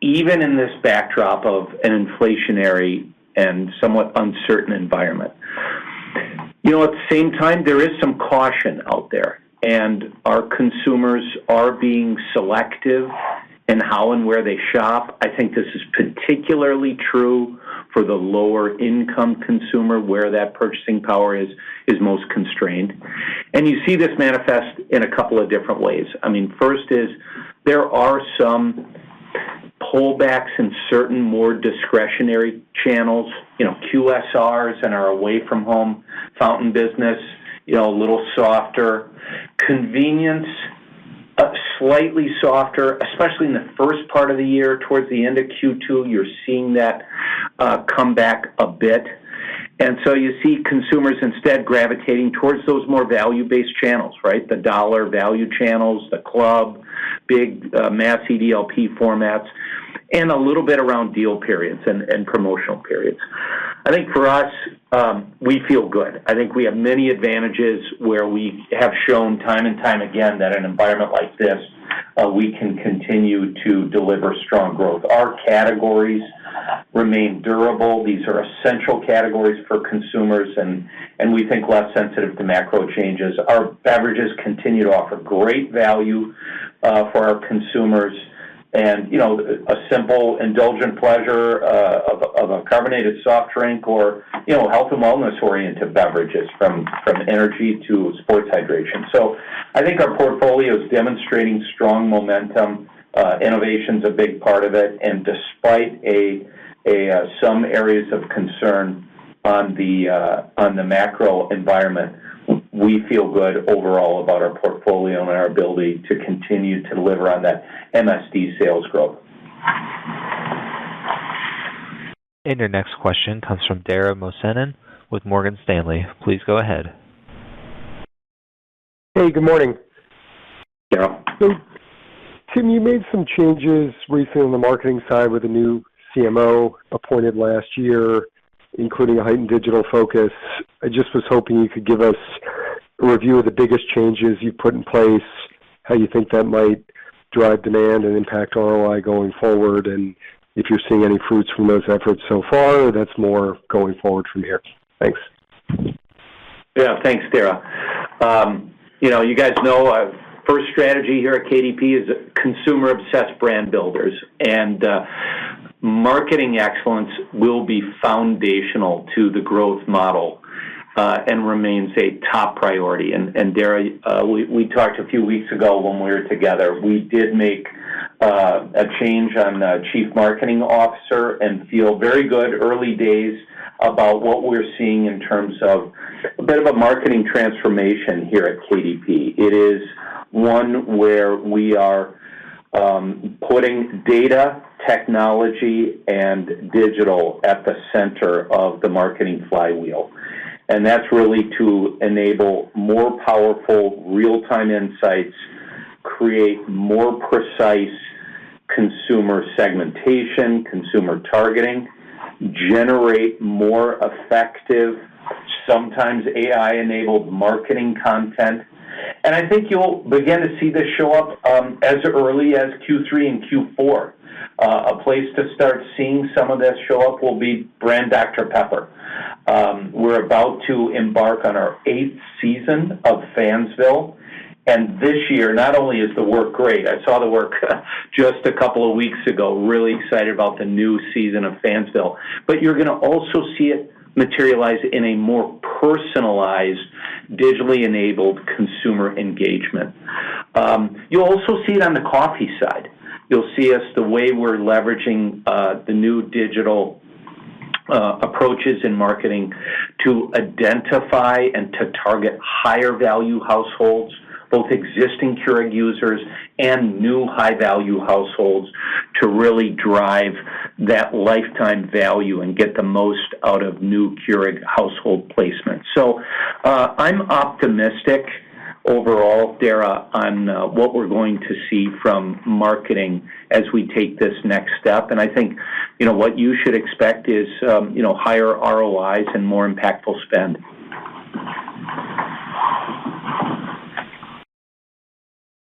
even in this backdrop of an inflationary and somewhat uncertain environment. At the same time, there is some caution out there. And our consumers are being selective in how and where they shop. I think this is particularly true for the lower income consumer where that purchasing power is most constrained. And you see this manifest in a couple of different ways. I mean, first is there are some pullbacks in certain more discretionary channels, QSRs and our away-from-home fountain business, a little softer. Convenience, slightly softer, especially in the first part of the year. Towards the end of Q2, you're seeing that come back a bit. And so you see consumers instead gravitating towards those more value-based channels, right? The dollar value channels, the club, big mass EDLP formats, and a little bit around deal periods and promotional periods. I think for us, we feel good. I think we have many advantages where we have shown time and time again that in an environment like this, we can continue to deliver strong growth. Our categories remain durable. These are essential categories for consumers and we think less sensitive to macro changes. Our beverages continue to offer great value for our consumers. And, a simple, indulgent pleasure of a carbonated soft drink or, health and wellness-oriented beverages from energy to sports hydration. So I think our portfolio is demonstrating strong momentum. Innovation's a big part of it. And despite some areas of concern on the macro environment, we feel good overall about our portfolio and our ability to continue to deliver on that MSD sales growth.
And your next question comes from Dara Mohsenian with Morgan Stanley. Please go ahead.
Hey, good morning.
Daryl.
So, Tim, you made some changes recently on the marketing side with a new CMO appointed last year, including a heightened digital focus. I just was hoping you could give us a review of the biggest changes you've put in place, how you think that might drive demand and impact ROI going forward, and if you're seeing any fruits from those efforts so far, or that's more going forward from here. Thanks.
Yeah, thanks, Dara. You guys know our first strategy here at KDP is consumer-obsessed brand builders, and marketing excellence will be foundational to the growth model and remains a top priority. And Dara, we talked a few weeks ago when we were together. We did make a change on Chief Marketing Officer and feel very good early days about what we're seeing in terms of a bit of a marketing transformation here at KDP. It is one where we are putting data, technology, and digital at the center of the marketing flywheel. And that's really to enable more powerful real-time insights, create more precise consumer segmentation, consumer targeting, generate more effective, sometimes AI-enabled marketing content. And I think you'll begin to see this show up as early as Q3 and Q4. A place to start seeing some of this show up will be brand Dr. Pepper. We're about to embark on our 8th season of Fansville. And this year, not only is the work great, I saw the work just a couple of weeks ago, really excited about the new season of Fansville, but you're going to also see it materialize in a more personalized, digitally enabled consumer engagement. You'll also see it on the coffee side. You'll see us the way we're leveraging the new digital approaches in marketing to identify and to target higher value households, both existing Keurig users and new high-value households, to really drive that lifetime value and get the most out of new Keurig household placement. So I'm optimistic overall, Dara, on what we're going to see from marketing as we take this next step. And I think, what you should expect is, higher ROIs and more impactful spend.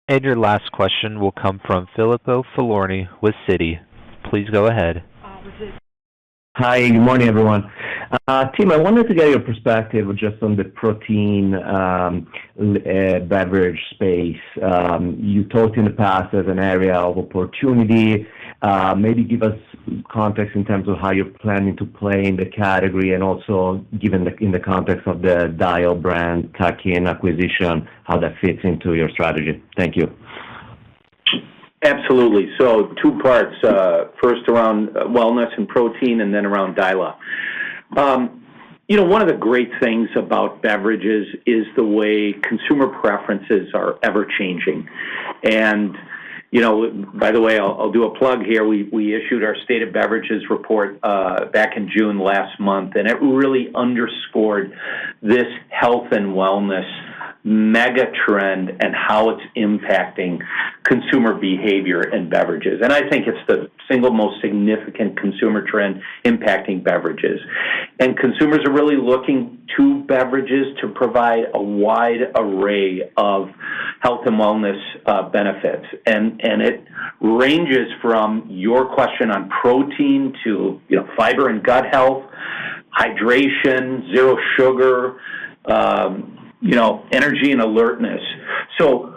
And your last question will come from Filippo Falorni with Citi. Please go ahead.
Hi, good morning, everyone. Tim, I wanted to get your perspective just on the protein beverage space. You talked in the past as an area of opportunity. Maybe give us context in terms of how you're planning to play in the category, and also given in the context of the Dial brand tuck-in acquisition, how that fits into your strategy. Thank you.
Absolutely. So 2 parts. First around wellness and protein, and then around Dial. One of the great things about beverages is the way consumer preferences are ever changing. And, by the way, I'll do a plug here. We issued our State of Beverages report back in June last month, and it really underscored this health and wellness mega trend and how it's impacting consumer behavior in beverages. And I think it's the single most significant consumer trend impacting beverages. And consumers are really looking to beverages to provide a wide array of health and wellness benefits. And it ranges from your question on protein to fiber and gut health, hydration, zero sugar, energy and alertness. So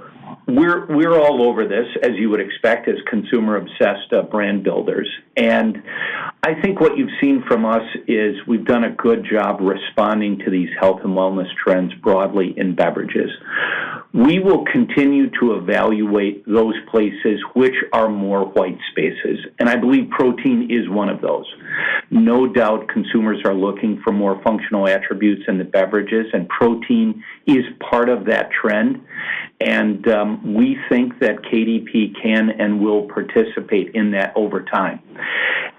we're all over this, as you would expect, as consumer-obsessed brand builders. And I think what you've seen from us is we've done a good job responding to these health and wellness trends broadly in beverages. We will continue to evaluate those places which are more white spaces, and I believe protein is one of those. No doubt consumers are looking for more functional attributes in the beverages, and protein is part of that trend. And we think that KDP can and will participate in that over time.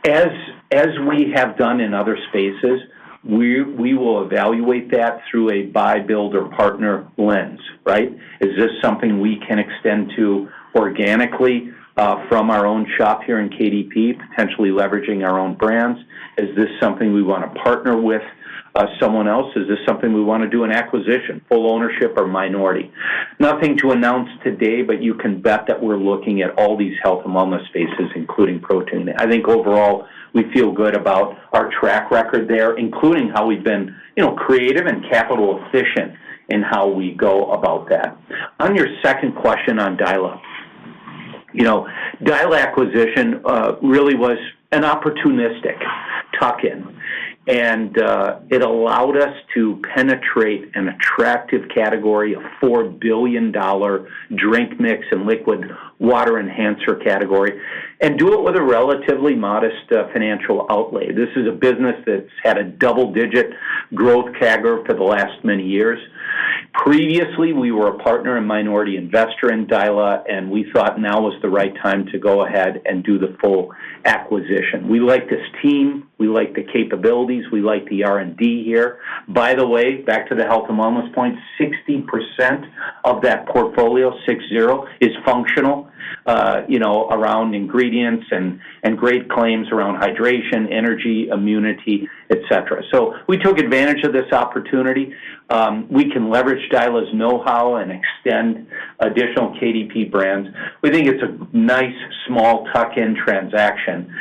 As we have done in other spaces, we will evaluate that through a buy, build, or partner lens, right? Is this something we can extend to organically from our own shop here in KDP, potentially leveraging our own brands? Is this something we want to partner with someone else? Is this something we want to do an acquisition, full ownership, or minority? Nothing to announce today, but you can bet that we're looking at all these health and wellness spaces, including protein. I think overall we feel good about our track record there, including how we've been, creative and capital efficient in how we go about that. On your second question on Dyla, Dyla acquisition really was an opportunistic tuck-in. And it allowed us to penetrate an attractive category, a $4 billion drink mix and liquid water enhancer category, and do it with a relatively modest financial outlay. This is a business that's had a double-digit growth CAGR for the last many years. Previously, we were a partner and minority investor in Dyla, and we thought now was the right time to go ahead and do the full acquisition. We like this team. We like the capabilities. We like the R&D here. By the way, back to the health and wellness point, 60% of that portfolio, 60, is functional, around ingredients and great claims around hydration, energy, immunity, etc. So we took advantage of this opportunity. We can leverage Dyla's know-how and extend additional KDP brands. We think it's a nice, small tuck-in transaction.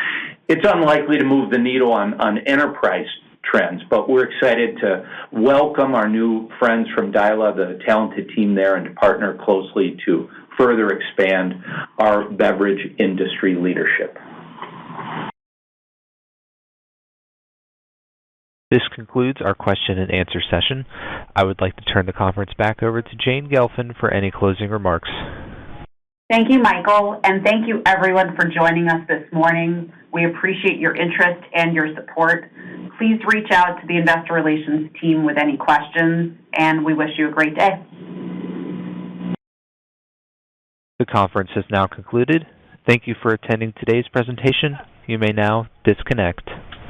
It's unlikely to move the needle on enterprise trends, but we're excited to welcome our new friends from Dyla, the talented team there, and to partner closely to further expand our beverage industry leadership.
This concludes our question and answer session. I would like to turn the conference back over to Jane Gelfand for any closing remarks.
Thank you, Michael, and thank you, everyone, for joining us this morning. We appreciate your interest and your support. Please reach out to the Investor Relations team with any questions, and we wish you a great day.
The conference has now concluded. Thank you for attending today's presentation. You may now disconnect.